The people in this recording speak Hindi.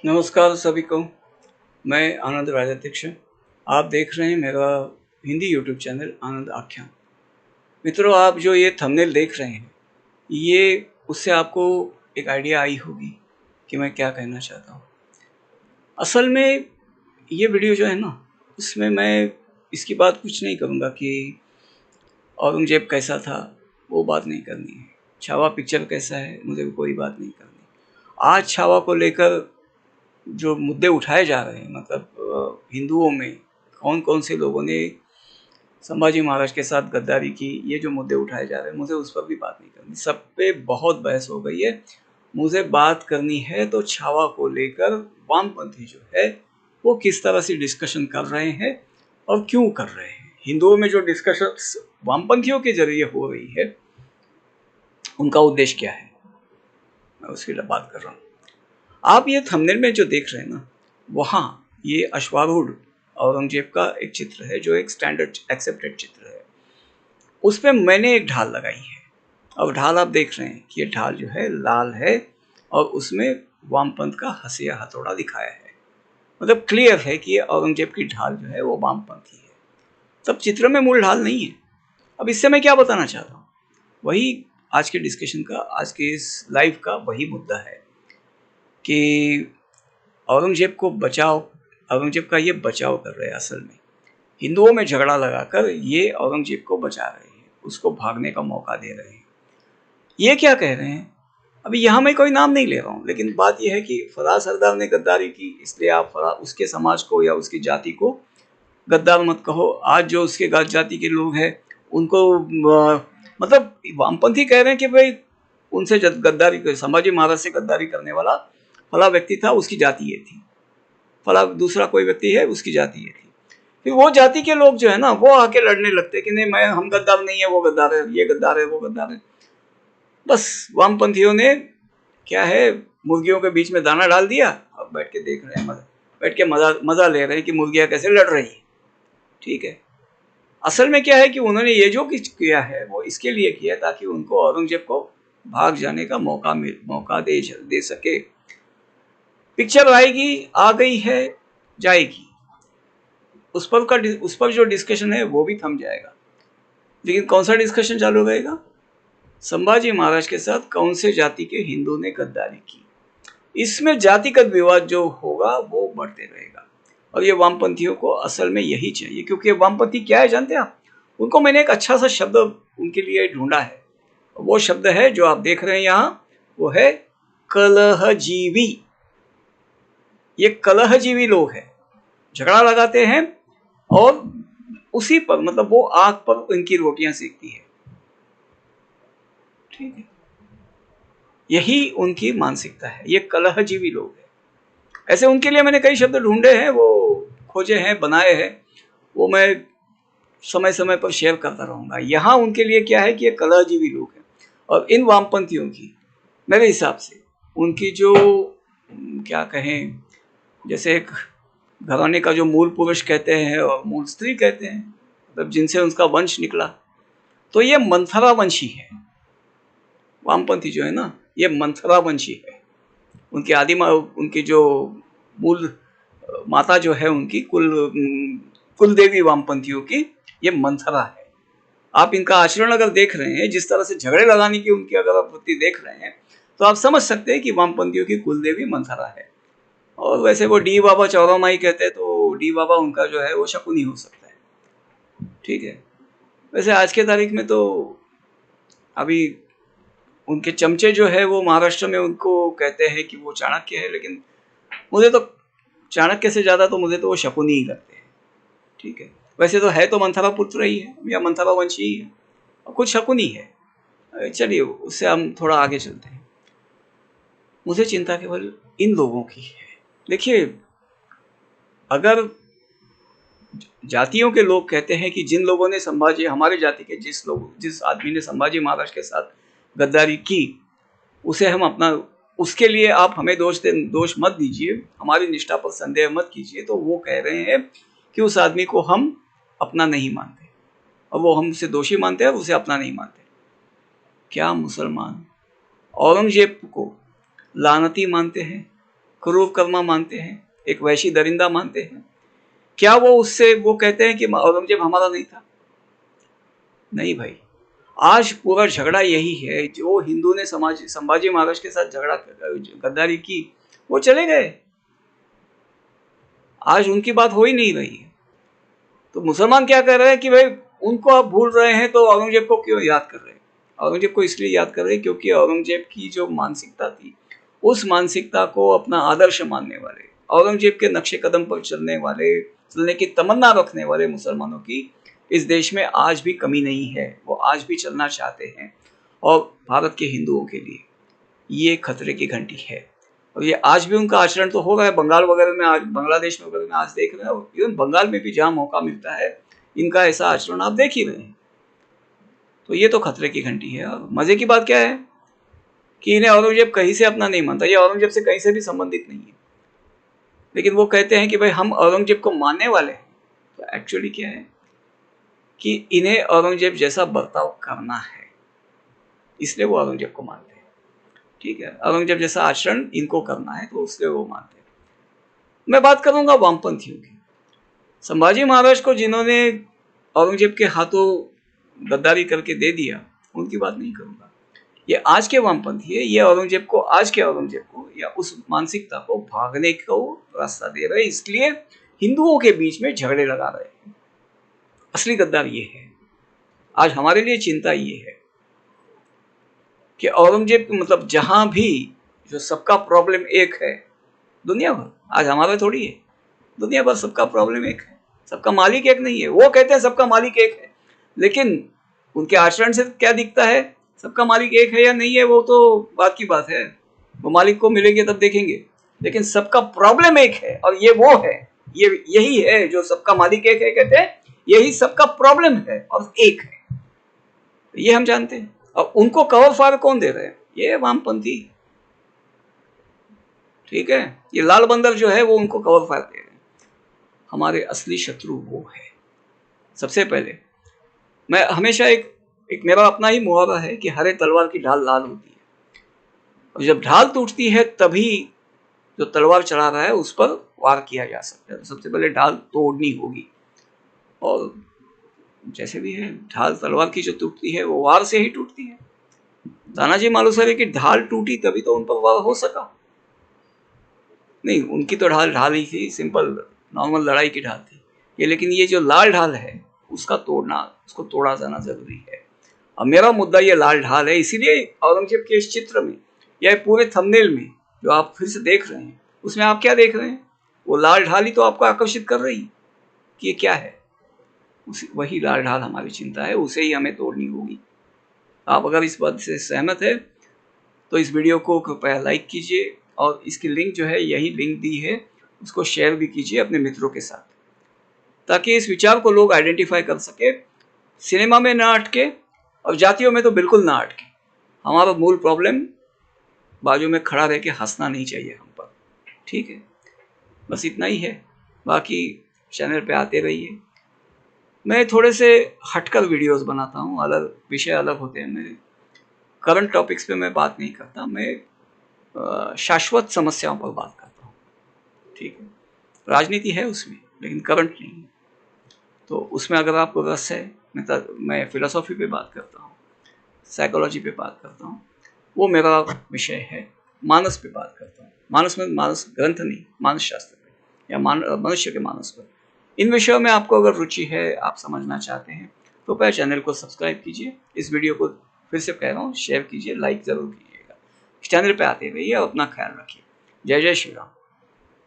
नमस्कार सभी को। मैं आनंद राजाध्यक्ष। आप देख रहे हैं मेरा हिंदी यूट्यूब चैनल आनंद आख्यान। मित्रों, आप जो ये थंबनेल देख रहे हैं, ये उससे आपको एक आइडिया आई होगी कि मैं क्या कहना चाहता हूँ। असल में ये वीडियो जो है ना, उसमें मैं इसकी बात कुछ नहीं करूँगा कि औरंगजेब कैसा था, वो बात नहीं करनी है। छावा पिक्चर कैसा है, मुझे कोई बात नहीं करनी। आज छावा को लेकर जो मुद्दे उठाए जा रहे हैं, मतलब हिंदुओं में कौन कौन से लोगों ने संभाजी महाराज के साथ गद्दारी की, ये जो मुद्दे उठाए जा रहे हैं, मुझे उस पर भी बात नहीं करनी। सब पे बहुत बहस हो गई है। मुझे बात करनी है तो छावा को लेकर वामपंथी जो है वो किस तरह से डिस्कशन कर रहे हैं और क्यों कर रहे हैं। हिंदुओं में जो डिस्कशन वामपंथियों के जरिए हो रही है, उनका उद्देश्य क्या है, मैं उसकी बात कर रहा हूँ। आप ये थंबनेल में जो देख रहे हैं ना, वहाँ ये अश्वारूढ़ औरंगजेब का एक चित्र है, जो एक स्टैंडर्ड एक्सेप्टेड चित्र है। उस पर मैंने एक ढाल लगाई है। अब ढाल आप देख रहे हैं कि ये ढाल जो है लाल है और उसमें वामपंथ का हंसिया हथौड़ा दिखाया है। मतलब क्लियर है कि ये औरंगजेब की ढाल जो है वो वामपंथी है। तब चित्र में मूल ढाल नहीं है। अब इससे मैं क्या बताना चाहता हूँ, वही आज के डिस्कशन का, आज के इस लाइव का वही मुद्दा है कि औरंगजेब को बचाओ, औरंगजेब का ये बचाव कर रहे हैं। असल में हिंदुओं में झगड़ा लगाकर ये औरंगजेब को बचा रहे हैं, उसको भागने का मौका दे रहे हैं। ये क्या कह रहे हैं, अभी यहाँ मैं कोई नाम नहीं ले रहा हूँ, लेकिन बात यह है कि फराज सरदार ने गद्दारी की, इसलिए आप उसके समाज को या उसकी जाति को गद्दार मत कहो। आज जो उसके जाति के लोग हैं उनको मतलब वामपंथी कह रहे हैं कि भाई उनसे गद्दारी, संभाजी महाराज से गद्दारी करने वाला फला व्यक्ति था, उसकी जाति ये थी। फला दूसरा कोई व्यक्ति है, उसकी जाति ये थी। फिर वो जाति के लोग जो है ना, वो आके लड़ने लगते कि नहीं, हम गद्दार नहीं है, वो गद्दार है, ये गद्दार है, वो गद्दार है। बस वामपंथियों ने क्या है, मुर्गियों के बीच में दाना डाल दिया और बैठ के देख रहे हैं, बैठ के मजा ले रहे हैं कि मुर्गियां कैसे लड़ रही है। ठीक है। असल में क्या है कि उन्होंने ये जो कुछ किया है वो इसके लिए किया ताकि उनको औरंगजेब को भाग जाने का मौका दे सके। पिक्चर आएगी, आ गई है, जाएगी, उस पर जो डिस्कशन है वो भी थम जाएगा। लेकिन कौन सा डिस्कशन चालू रहेगा, संभाजी महाराज के साथ कौन से जाति के हिंदू ने गद्दारी की। इसमें जातिगत विवाद जो होगा वो बढ़ते रहेगा। और ये वामपंथियों को असल में यही चाहिए, क्योंकि वामपंथी क्या है जानते हैं आप, उनको मैंने एक अच्छा सा शब्द उनके लिए ढूंढा है। वो शब्द है जो आप देख रहे हैं यहाँ, वो है कलहजीवी। ये कलहजीवी लोग हैं, झगड़ा लगाते हैं और उसी पर, मतलब वो आग पर इनकी रोटियां सेकती है। ठीक है, यही उनकी मानसिकता है, ये कलहजीवी लोग हैं। ऐसे उनके लिए मैंने कई शब्द ढूंढे हैं, वो खोजे हैं, बनाए हैं, वो मैं समय समय पर शेयर करता रहूंगा। यहाँ उनके लिए क्या है कि ये कलहजीवी लोग हैं। और इन वामपंथियों की, मेरे हिसाब से उनकी जो क्या कहें, जैसे एक घराने का जो मूल पुरुष कहते हैं और मूल स्त्री कहते हैं, मतलब जिनसे उनका वंश निकला, तो ये मंथरा वंशी है। वामपंथी जो है ना, ये मंथरा वंशी है। उनकी उनकी जो मूल माता जो है, उनकी कुल देवी वामपंथियों की ये मंथरा है। आप इनका आचरण अगर देख रहे हैं, जिस तरह से झगड़े लगाने की उनकी अगर आप वृत्ति देख रहे हैं, तो आप समझ सकते हैं कि वामपंथियों की कुल देवी मंथरा है। और वैसे वो डी बाबा चौरामाई कहते हैं, तो डी बाबा उनका जो है वो शकुनी हो सकता है। ठीक है। वैसे आज के तारीख में तो अभी उनके चमचे जो है वो महाराष्ट्र में उनको कहते हैं कि वो चाणक्य है, लेकिन मुझे तो चाणक्य से ज़्यादा तो मुझे तो वो शकुनी ही लगते हैं। ठीक है। वैसे तो है तो मंथरा पुत्र ही है या मंथरा वंशी ही है, और कुछ शकुनी है। चलिए उससे हम थोड़ा आगे चलते हैं। मुझे चिंता केवल इन लोगों की है। देखिए, अगर जातियों के लोग कहते हैं कि जिन लोगों ने संभाजी, हमारे जाति के जिस आदमी ने संभाजी महाराज के साथ गद्दारी की, उसे हम अपना, उसके लिए आप हमें दोष मत दीजिए, हमारी निष्ठा पर संदेह मत कीजिए, तो वो कह रहे हैं कि उस आदमी को हम अपना नहीं मानते और वो हमसे दोषी मानते हैं और उसे अपना नहीं मानते। क्या मुसलमान औरंगजेब को लानती मानते हैं? क्रूर कर्मा मानते हैं, एक वैशी दरिंदा मानते हैं। क्या वो कहते हैं कि औरंगजेब हमारा नहीं था? नहीं भाई, आज पूरा झगड़ा यही है। जो हिंदू ने संभाजी महाराज के साथ गद्दारी की, वो चले गए, आज उनकी बात हो ही नहीं रही है। तो मुसलमान क्या कर रहे हैं कि भाई उनको आप भूल रहे हैं, तो औरंगजेब को क्यों याद कर रहे हैं? औरंगजेब को इसलिए याद कर रहे हैं क्योंकि औरंगजेब की जो मानसिकता थी, उस मानसिकता को अपना आदर्श मानने वाले, औरंगजेब के नक्शे कदम पर चलने की तमन्ना रखने वाले मुसलमानों की इस देश में आज भी कमी नहीं है। वो आज भी चलना चाहते हैं, और भारत के हिंदुओं के लिए ये खतरे की घंटी है। और ये आज भी उनका आचरण तो हो रहा है बंगाल वगैरह में, आज बांग्लादेश में वगैरह में आज देख रहे हैं, इवन बंगाल में भी जहाँ मौका मिलता है इनका ऐसा आचरण आप देख ही रहे हैं। तो ये तो खतरे की घंटी है। और मजे की बात क्या है कि इन्हें औरंगजेब कहीं से अपना नहीं मानता, ये औरंगजेब से कहीं से भी संबंधित नहीं है, लेकिन वो कहते हैं कि भाई हम औरंगजेब को मानने वाले हैं। तो एक्चुअली क्या है कि इन्हें औरंगजेब जैसा बर्ताव करना है, इसलिए वो औरंगजेब को मानते हैं। ठीक है, औरंगजेब जैसा आचरण इनको करना है, तो उसलिए वो मानते हैं। मैं बात करूंगा वामपंथियों की। संभाजी महाराज को जिन्होंने औरंगजेब के हाथों गद्दारी करके दे दिया, उनकी बात नहीं करूंगा। ये आज के वामपंथी है, ये औरंगजेब को, आज के औरंगजेब को या उस मानसिकता को भागने को रास्ता दे रहे हैं, इसलिए हिंदुओं के बीच में झगड़े लगा रहे हैं। असली गद्दार ये है। आज हमारे लिए चिंता ये है कि औरंगजेब, मतलब जहां भी जो सबका प्रॉब्लम एक है, दुनिया भर, आज हमारा थोड़ी है, दुनिया भर सबका प्रॉब्लम एक है, सबका मालिक एक नहीं है। वो कहते हैं सबका मालिक एक है, लेकिन उनके आचरण से क्या दिखता है सबका मालिक एक है या नहीं है, वो तो बात की बात है, वो मालिक को मिलेंगे तब देखेंगे। लेकिन सबका प्रॉब्लम एक है, और ये वो है, यही है जो सबका मालिक एक है, कहते हैं यही सबका प्रॉब्लम है और एक है, ये हम जानते हैं। और उनको कवर फायर कौन दे रहे हैं? ये वामपंथी। ठीक है, ये लाल बंदर जो है वो उनको कवर फायर दे रहे हैं। हमारे असली शत्रु वो है। सबसे पहले मैं हमेशा एक मेरा अपना ही मुहावरा है कि हरे तलवार की ढाल लाल होती है, और जब ढाल टूटती है तभी जो तलवार चला रहा है उस पर वार किया जा सकता है। तो सबसे पहले ढाल तोड़नी होगी, और जैसे भी है ढाल तलवार की जो टूटती है वो वार से ही टूटती है। तानाजी मालुसरे की ढाल टूटी तभी तो उन पर वार हो सका। नहीं, उनकी तो ढाल ही थी, सिंपल नॉर्मल लड़ाई की ढाल थी ये, लेकिन ये जो लाल ढाल है उसको तोड़ा जाना जरूरी है। अब मेरा मुद्दा ये लाल ढाल है, इसीलिए औरंगजेब के इस चित्र में या पूरे थंबनेल में जो आप फिर से देख रहे हैं, उसमें आप क्या देख रहे हैं? वो लाल ढाल ही तो आपको आकर्षित कर रही कि ये क्या है। वही लाल ढाल हमारी चिंता है, उसे ही हमें तोड़नी होगी। आप अगर इस बात से सहमत है तो इस वीडियो को कृपया लाइक कीजिए, और इसकी लिंक जो है यही लिंक दी है, उसको शेयर भी कीजिए अपने मित्रों के साथ, ताकि इस विचार को लोग आइडेंटिफाई कर सके, सिनेमा में ना अटके और जातियों में तो बिल्कुल ना अटके। हमारा मूल प्रॉब्लम बाजू में खड़ा रह के हंसना नहीं चाहिए हम पर। ठीक है, बस इतना ही है। बाकी चैनल पे आते रहिए। मैं थोड़े से हटकर वीडियोस बनाता हूँ, अलग विषय अलग होते हैं मेरे। करंट टॉपिक्स पे मैं बात नहीं करता, मैं शाश्वत समस्याओं पर बात करता हूँ। ठीक है, राजनीति है उसमें, लेकिन करंट नहीं। तो उसमें अगर आपको रस है, मैं फिलोसॉफी पे बात करता हूँ, साइकोलॉजी पे बात करता हूँ, वो मेरा विषय है। मानस पे बात करता हूँ, मानस ग्रंथ नहीं, मानस शास्त्र पे या मनुष्य के मानस पर। इन विषयों में आपको अगर रुचि है, आप समझना चाहते हैं, तो कृपया चैनल को सब्सक्राइब कीजिए। इस वीडियो को फिर से कह रहा हूँ, शेयर कीजिए, लाइक ज़रूर कीजिएगा। चैनल पे आते रहिए और अपना ख्याल रखिए। जय जय श्री राम।